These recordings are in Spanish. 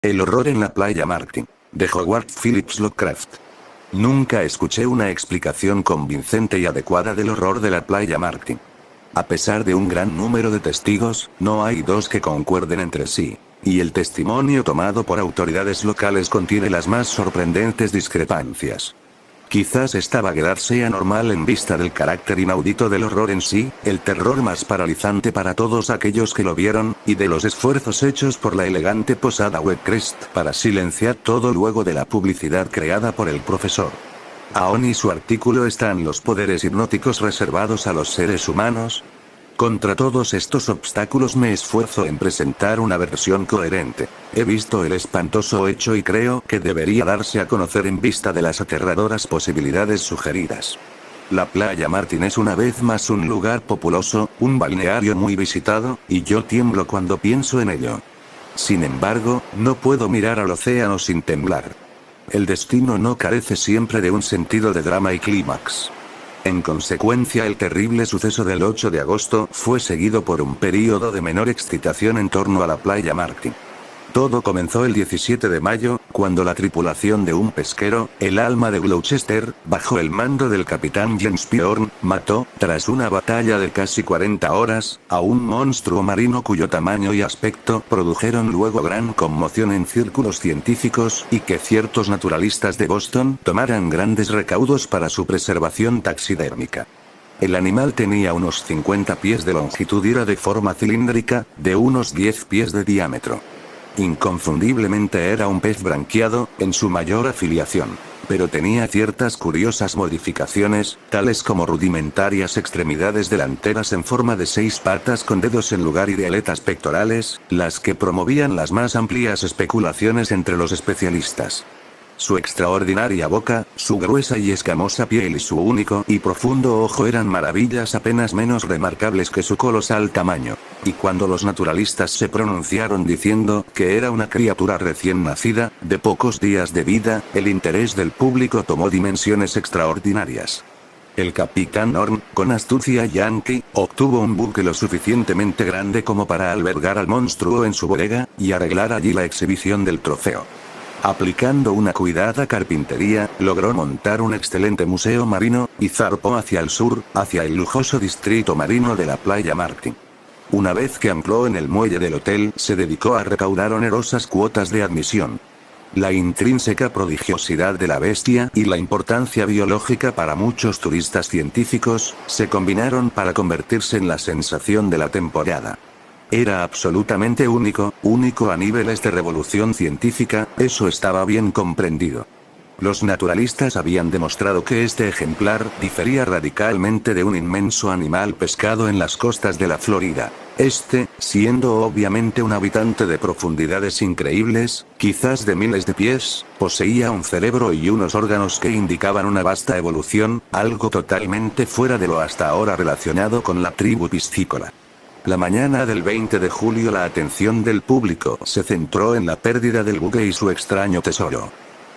El horror en la playa Martin, de Howard Phillips Lovecraft. Nunca escuché una explicación convincente y adecuada del horror de la playa Martin. A pesar de un gran número de testigos, no hay dos que concuerden entre sí. Y el testimonio tomado por autoridades locales contiene las más sorprendentes discrepancias. Quizás esta vaguedad sea normal en vista del carácter inaudito del horror en sí, el terror más paralizante para todos aquellos que lo vieron, y de los esfuerzos hechos por la elegante posada Webcrest para silenciar todo luego de la publicidad creada por el profesor Aon y su artículo ¿están los poderes hipnóticos reservados a los seres humanos? Contra todos estos obstáculos me esfuerzo en presentar una versión coherente. He visto el espantoso hecho y creo que debería darse a conocer en vista de las aterradoras posibilidades sugeridas. La playa Martin es una vez más un lugar populoso, un balneario muy visitado, y yo tiemblo cuando pienso en ello. Sin embargo, no puedo mirar al océano sin temblar. El destino no carece siempre de un sentido de drama y clímax. En consecuencia, el terrible suceso del 8 de agosto fue seguido por un período de menor excitación en torno a la playa Martin. Todo comenzó el 17 de mayo, cuando la tripulación de un pesquero, el Alma de Gloucester, bajo el mando del capitán James P. Horn, mató, tras una batalla de casi 40 horas, a un monstruo marino cuyo tamaño y aspecto produjeron luego gran conmoción en círculos científicos, y que ciertos naturalistas de Boston tomaran grandes recaudos para su preservación taxidérmica. El animal tenía unos 50 pies de longitud y era de forma cilíndrica, de unos 10 pies de diámetro. Inconfundiblemente era un pez branquiado, en su mayor afiliación. Pero tenía ciertas curiosas modificaciones, tales como rudimentarias extremidades delanteras en forma de 6 patas con dedos en lugar y de aletas pectorales, las que promovían las más amplias especulaciones entre los especialistas. Su extraordinaria boca, su gruesa y escamosa piel y su único y profundo ojo eran maravillas apenas menos remarcables que su colosal tamaño. Y cuando los naturalistas se pronunciaron diciendo que era una criatura recién nacida, de pocos días de vida, el interés del público tomó dimensiones extraordinarias. El capitán Horn, con astucia yankee, obtuvo un buque lo suficientemente grande como para albergar al monstruo en su bodega, y arreglar allí la exhibición del trofeo. Aplicando una cuidada carpintería, logró montar un excelente museo marino, y zarpó hacia el sur, hacia el lujoso distrito marino de la playa Martin. Una vez que ancló en el muelle del hotel, se dedicó a recaudar onerosas cuotas de admisión. La intrínseca prodigiosidad de la bestia y la importancia biológica para muchos turistas científicos, se combinaron para convertirse en la sensación de la temporada. Era absolutamente único a niveles de revolución científica, eso estaba bien comprendido. Los naturalistas habían demostrado que este ejemplar difería radicalmente de un inmenso animal pescado en las costas de la Florida. Siendo obviamente un habitante de profundidades increíbles, quizás de miles de pies, poseía un cerebro y unos órganos que indicaban una vasta evolución, algo totalmente fuera de lo hasta ahora relacionado con la tribu piscícola. La mañana del 20 de julio la atención del público se centró en la pérdida del buque y su extraño tesoro.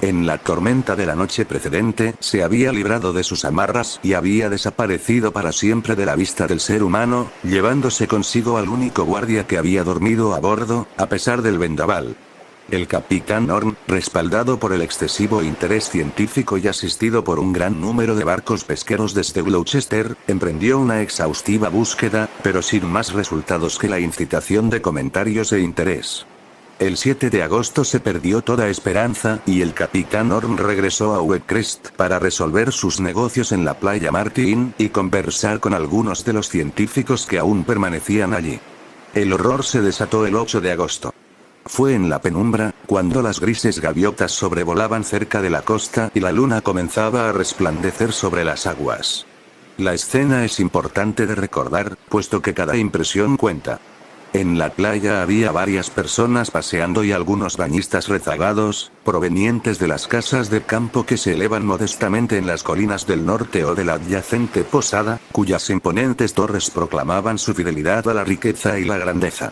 En la tormenta de la noche precedente, se había librado de sus amarras y había desaparecido para siempre de la vista del ser humano, llevándose consigo al único guardia que había dormido a bordo, a pesar del vendaval. El capitán Horn, respaldado por el excesivo interés científico y asistido por un gran número de barcos pesqueros desde Gloucester, emprendió una exhaustiva búsqueda, pero sin más resultados que la incitación de comentarios e interés. El 7 de agosto se perdió toda esperanza, y el capitán Horn regresó a Webcrest para resolver sus negocios en la playa Martin, y conversar con algunos de los científicos que aún permanecían allí. El horror se desató el 8 de agosto. Fue en la penumbra, cuando las grises gaviotas sobrevolaban cerca de la costa y la luna comenzaba a resplandecer sobre las aguas. La escena es importante de recordar, puesto que cada impresión cuenta. En la playa había varias personas paseando y algunos bañistas rezagados, provenientes de las casas de campo que se elevan modestamente en las colinas del norte o de la adyacente posada, cuyas imponentes torres proclamaban su fidelidad a la riqueza y la grandeza.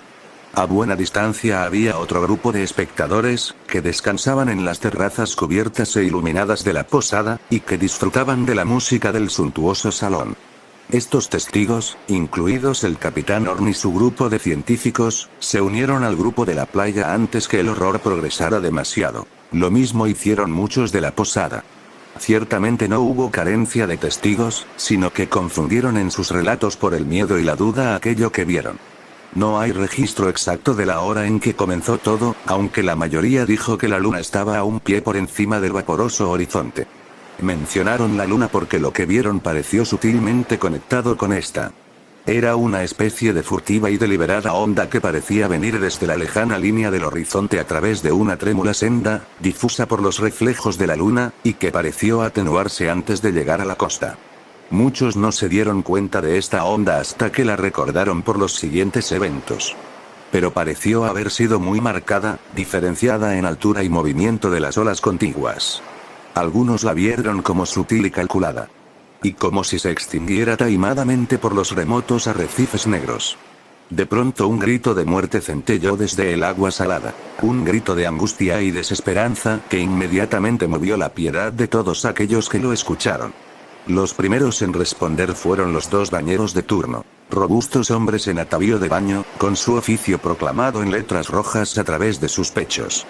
A buena distancia había otro grupo de espectadores, que descansaban en las terrazas cubiertas e iluminadas de la posada, y que disfrutaban de la música del suntuoso salón. Estos testigos, incluidos el capitán Horn y su grupo de científicos, se unieron al grupo de la playa antes que el horror progresara demasiado. Lo mismo hicieron muchos de la posada. Ciertamente no hubo carencia de testigos, sino que confundieron en sus relatos por el miedo y la duda aquello que vieron. No hay registro exacto de la hora en que comenzó todo, aunque la mayoría dijo que la luna estaba a un pie por encima del vaporoso horizonte. Mencionaron la luna porque lo que vieron pareció sutilmente conectado con esta. Era una especie de furtiva y deliberada onda que parecía venir desde la lejana línea del horizonte a través de una trémula senda, difusa por los reflejos de la luna, y que pareció atenuarse antes de llegar a la costa. Muchos no se dieron cuenta de esta onda hasta que la recordaron por los siguientes eventos. Pero pareció haber sido muy marcada, diferenciada en altura y movimiento de las olas contiguas. Algunos la vieron como sutil y calculada. Y como si se extinguiera taimadamente por los remotos arrecifes negros. De pronto un grito de muerte centelló desde el agua salada. Un grito de angustia y desesperanza que inmediatamente movió la piedad de todos aquellos que lo escucharon. Los primeros en responder fueron los dos bañeros de turno. Robustos hombres en atavío de baño, con su oficio proclamado en letras rojas a través de sus pechos.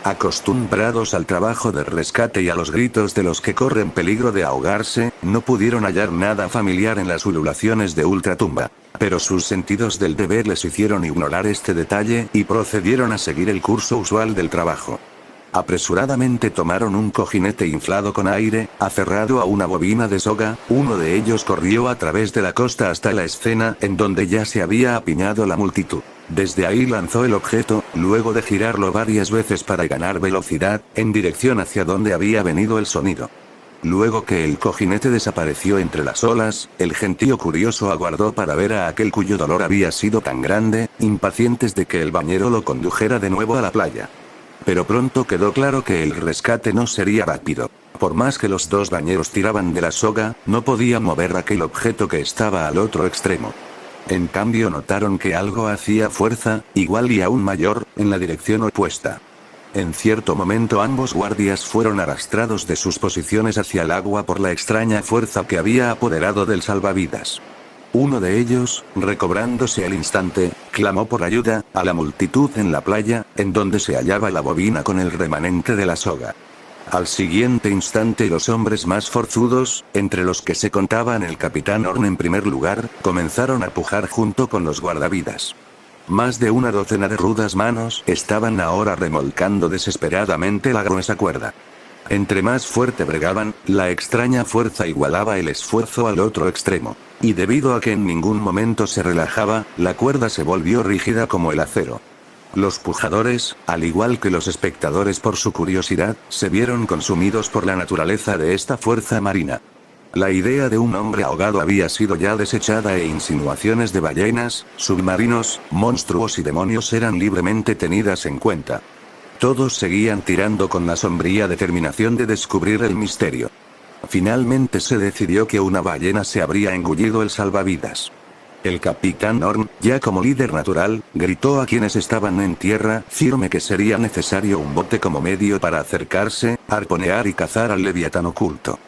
Acostumbrados al trabajo de rescate y a los gritos de los que corren peligro de ahogarse, no pudieron hallar nada familiar en las ululaciones de ultratumba. Pero sus sentidos del deber les hicieron ignorar este detalle, y procedieron a seguir el curso usual del trabajo. Apresuradamente tomaron un cojinete inflado con aire, aferrado a una bobina de soga. Uno de ellos corrió a través de la costa hasta la escena en donde ya se había apiñado la multitud. Desde ahí lanzó el objeto, luego de girarlo varias veces para ganar velocidad, en dirección hacia donde había venido el sonido. Luego que el cojinete desapareció entre las olas, el gentío curioso aguardó para ver a aquel cuyo dolor había sido tan grande, impacientes de que el bañero lo condujera de nuevo a la playa. Pero pronto quedó claro que el rescate no sería rápido. Por más que los dos bañeros tiraban de la soga, no podían mover aquel objeto que estaba al otro extremo. En cambio notaron que algo hacía fuerza, igual y aún mayor, en la dirección opuesta. En cierto momento ambos guardias fueron arrastrados de sus posiciones hacia el agua por la extraña fuerza que había apoderado del salvavidas. Uno de ellos, recobrándose al instante, clamó por ayuda a la multitud en la playa, en donde se hallaba la bobina con el remanente de la soga. Al siguiente instante los hombres más forzudos, entre los que se contaban el capitán Horn en primer lugar, comenzaron a pujar junto con los guardavidas. Más de una docena de rudas manos estaban ahora remolcando desesperadamente la gruesa cuerda. Entre más fuerte bregaban, la extraña fuerza igualaba el esfuerzo al otro extremo. Y debido a que en ningún momento se relajaba, la cuerda se volvió rígida como el acero. Los pujadores, al igual que los espectadores por su curiosidad, se vieron consumidos por la naturaleza de esta fuerza marina. La idea de un hombre ahogado había sido ya desechada e insinuaciones de ballenas, submarinos, monstruos y demonios eran libremente tenidas en cuenta. Todos seguían tirando con la sombría determinación de descubrir el misterio. Finalmente se decidió que una ballena se habría engullido el salvavidas. El capitán Horn, ya como líder natural, gritó a quienes estaban en tierra firme que sería necesario un bote como medio para acercarse, arponear y cazar al leviatán oculto.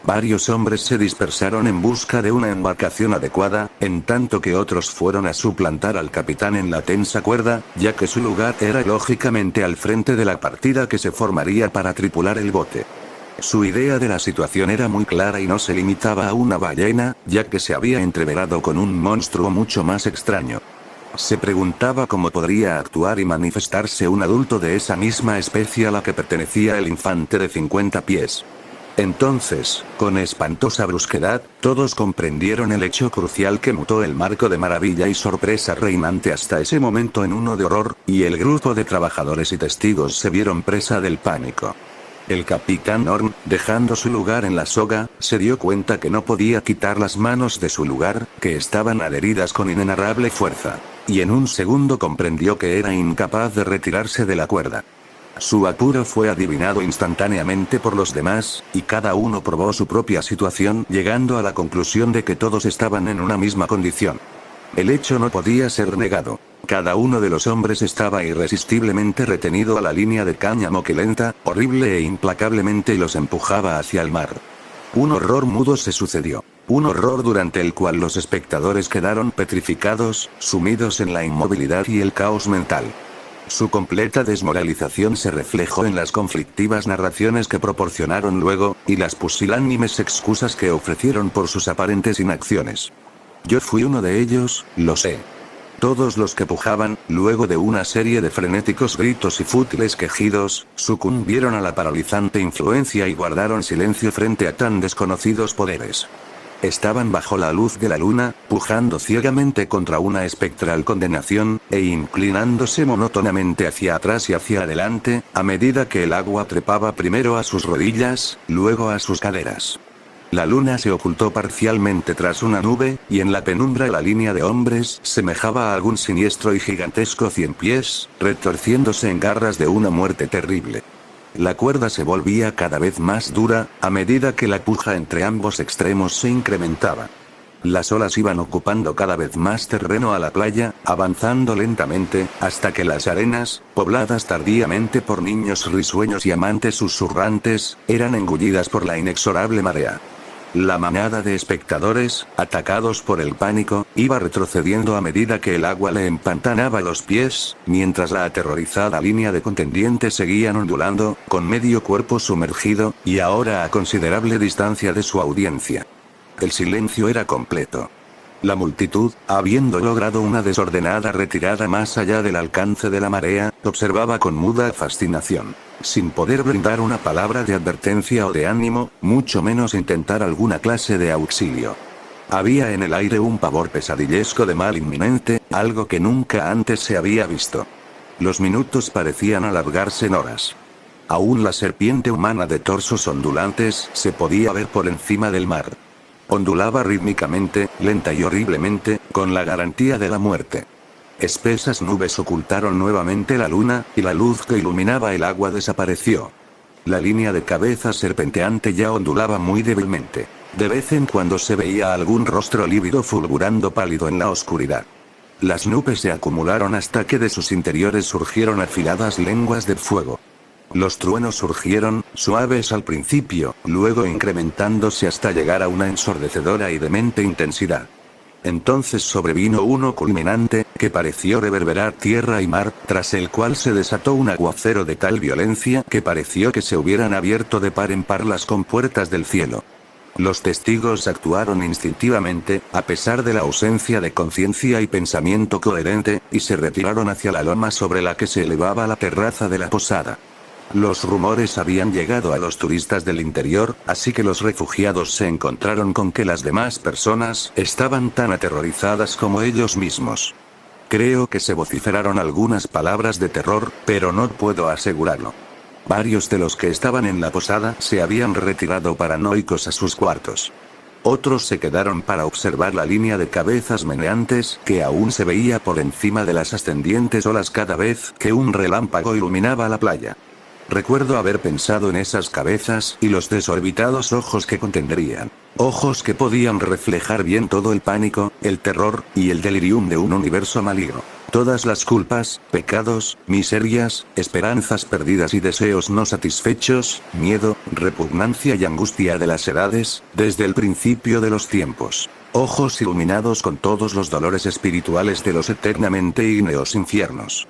Varios hombres se dispersaron en busca de una embarcación adecuada, en tanto que otros fueron a suplantar al capitán en la tensa cuerda, ya que su lugar era lógicamente al frente de la partida que se formaría para tripular el bote. Su idea de la situación era muy clara y no se limitaba a una ballena, ya que se había entreverado con un monstruo mucho más extraño. Se preguntaba cómo podría actuar y manifestarse un adulto de esa misma especie a la que pertenecía el infante de 50 pies. Entonces, con espantosa brusquedad, todos comprendieron el hecho crucial que mutó el marco de maravilla y sorpresa reinante hasta ese momento en uno de horror, y el grupo de trabajadores y testigos se vieron presa del pánico. El capitán Horn, dejando su lugar en la soga, se dio cuenta que no podía quitar las manos de su lugar, que estaban adheridas con inenarrable fuerza. Y en un segundo comprendió que era incapaz de retirarse de la cuerda. Su apuro fue adivinado instantáneamente por los demás, y cada uno probó su propia situación, llegando a la conclusión de que todos estaban en una misma condición. El hecho no podía ser negado. Cada uno de los hombres estaba irresistiblemente retenido a la línea de cáñamo que lenta, horrible e implacablemente los empujaba hacia el mar. Un horror mudo se sucedió. Un horror durante el cual los espectadores quedaron petrificados, sumidos en la inmovilidad y el caos mental. Su completa desmoralización se reflejó en las conflictivas narraciones que proporcionaron luego, y las pusilánimes excusas que ofrecieron por sus aparentes inacciones. Yo fui uno de ellos, lo sé. Todos los que pujaban, luego de una serie de frenéticos gritos y fútiles quejidos, sucumbieron a la paralizante influencia y guardaron silencio frente a tan desconocidos poderes. Estaban bajo la luz de la luna, pujando ciegamente contra una espectral condenación, e inclinándose monótonamente hacia atrás y hacia adelante, a medida que el agua trepaba primero a sus rodillas, luego a sus caderas. La luna se ocultó parcialmente tras una nube, y en la penumbra la línea de hombres semejaba a algún siniestro y gigantesco ciempiés, retorciéndose en garras de una muerte terrible. La cuerda se volvía cada vez más dura, a medida que la puja entre ambos extremos se incrementaba. Las olas iban ocupando cada vez más terreno a la playa, avanzando lentamente, hasta que las arenas, pobladas tardíamente por niños risueños y amantes susurrantes, eran engullidas por la inexorable marea. La manada de espectadores, atacados por el pánico, iba retrocediendo a medida que el agua le empantanaba los pies, mientras la aterrorizada línea de contendientes seguían ondulando, con medio cuerpo sumergido, y ahora a considerable distancia de su audiencia. El silencio era completo. La multitud, habiendo logrado una desordenada retirada más allá del alcance de la marea, observaba con muda fascinación. Sin poder brindar una palabra de advertencia o de ánimo, mucho menos intentar alguna clase de auxilio. Había en el aire un pavor pesadillesco de mal inminente, algo que nunca antes se había visto. Los minutos parecían alargarse en horas. Aún la serpiente humana de torsos ondulantes se podía ver por encima del mar. Ondulaba rítmicamente, lenta y horriblemente, con la garantía de la muerte. Espesas nubes ocultaron nuevamente la luna, y la luz que iluminaba el agua desapareció. La línea de cabeza serpenteante ya ondulaba muy débilmente. De vez en cuando se veía algún rostro lívido fulgurando pálido en la oscuridad. Las nubes se acumularon hasta que de sus interiores surgieron afiladas lenguas de fuego. Los truenos surgieron, suaves al principio, luego incrementándose hasta llegar a una ensordecedora y demente intensidad. Entonces sobrevino uno culminante, que pareció reverberar tierra y mar, tras el cual se desató un aguacero de tal violencia que pareció que se hubieran abierto de par en par las compuertas del cielo. Los testigos actuaron instintivamente, a pesar de la ausencia de conciencia y pensamiento coherente, y se retiraron hacia la loma sobre la que se elevaba la terraza de la posada. Los rumores habían llegado a los turistas del interior, así que los refugiados se encontraron con que las demás personas estaban tan aterrorizadas como ellos mismos. Creo que se vociferaron algunas palabras de terror, pero no puedo asegurarlo. Varios de los que estaban en la posada se habían retirado paranoicos a sus cuartos. Otros se quedaron para observar la línea de cabezas meneantes que aún se veía por encima de las ascendientes olas cada vez que un relámpago iluminaba la playa. Recuerdo haber pensado en esas cabezas y los desorbitados ojos que contendrían. Ojos que podían reflejar bien todo el pánico, el terror, y el delirium de un universo maligno. Todas las culpas, pecados, miserias, esperanzas perdidas y deseos no satisfechos, miedo, repugnancia y angustia de las edades, desde el principio de los tiempos. Ojos iluminados con todos los dolores espirituales de los eternamente ígneos infiernos.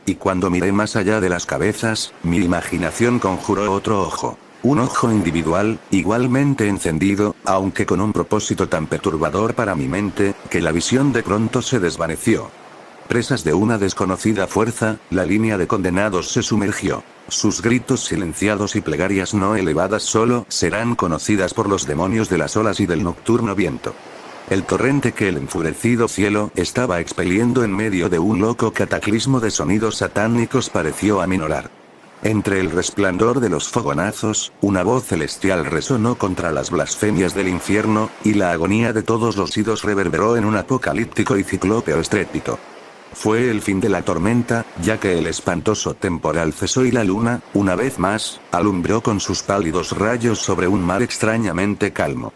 Y cuando miré más allá de las cabezas, mi imaginación conjuró otro ojo. Un ojo individual, igualmente encendido, aunque con un propósito tan perturbador para mi mente, que la visión de pronto se desvaneció. Presas de una desconocida fuerza, la línea de condenados se sumergió. Sus gritos silenciados y plegarias no elevadas solo serán conocidas por los demonios de las olas y del nocturno viento. El torrente que el enfurecido cielo estaba expeliendo en medio de un loco cataclismo de sonidos satánicos pareció aminorar. Entre el resplandor de los fogonazos, una voz celestial resonó contra las blasfemias del infierno, y la agonía de todos los idos reverberó en un apocalíptico y ciclópeo estrépito. Fue el fin de la tormenta, ya que el espantoso temporal cesó y la luna, una vez más, alumbró con sus pálidos rayos sobre un mar extrañamente calmo.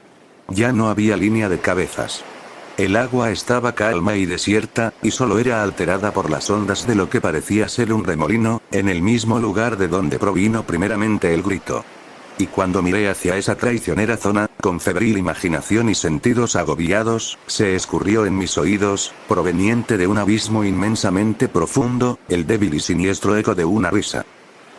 Ya no había línea de cabezas. El agua estaba calma y desierta, y solo era alterada por las ondas de lo que parecía ser un remolino, en el mismo lugar de donde provino primeramente el grito. Y cuando miré hacia esa traicionera zona, con febril imaginación y sentidos agobiados, se escurrió en mis oídos, proveniente de un abismo inmensamente profundo, el débil y siniestro eco de una risa.